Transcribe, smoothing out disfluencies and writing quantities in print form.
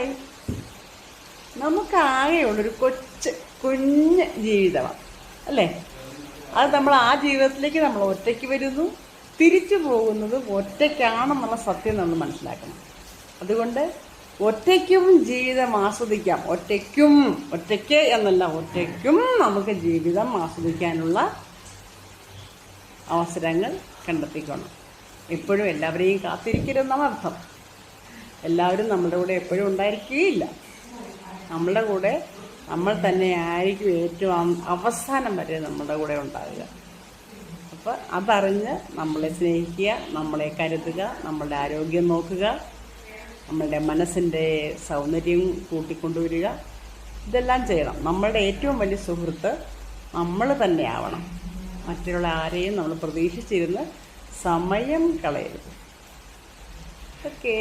Hi. നമുക്കാകെയുള്ളൊരു കുഞ്ഞ് ജീവിതമാണ് അല്ലേ? അത് നമ്മൾ ആ ജീവിതത്തിലേക്ക് നമ്മൾ ഒറ്റയ്ക്ക് വരുന്നു, തിരിച്ചു പോകുന്നത് ഒറ്റയ്ക്കാണെന്നുള്ള സത്യം നമ്മൾ മനസ്സിലാക്കണം. അതുകൊണ്ട് ഒറ്റയ്ക്കും ജീവിതം ആസ്വദിക്കാം. ഒറ്റയ്ക്ക് എന്നല്ല, ഒറ്റയ്ക്കും നമുക്ക് ജീവിതം ആസ്വദിക്കാനുള്ള അവസരങ്ങൾ കണ്ടെത്തിക്കണം. എപ്പോഴും എല്ലാവരെയും കാത്തിരിക്കരുതെന്നാണ് അർത്ഥം. എല്ലാവരും നമ്മുടെ കൂടെ എപ്പോഴും ഉണ്ടായിരിക്കുകയില്ല. നമ്മളുടെ കൂടെ നമ്മൾ തന്നെ ആയിരിക്കും ഏറ്റവും അവസാനം വരെ നമ്മുടെ കൂടെ ഉണ്ടാവുക. അപ്പോൾ അതറിഞ്ഞ് നമ്മളെ സ്നേഹിക്കുക, നമ്മളെ കരുതുക, നമ്മളുടെ ആരോഗ്യം നോക്കുക, നമ്മളുടെ മനസ്സിൻ്റെ സൗന്ദര്യം കൂട്ടിക്കൊണ്ടുവരിക. ഇതെല്ലാം ചെയ്യണം. നമ്മളുടെ ഏറ്റവും വലിയ സുഹൃത്ത് നമ്മൾ തന്നെ ആവണം. മറ്റുള്ള ആരെയും നമ്മൾ പ്രതീക്ഷിച്ചിരുന്ന് സമയം കളയരുത്. ഓക്കേ.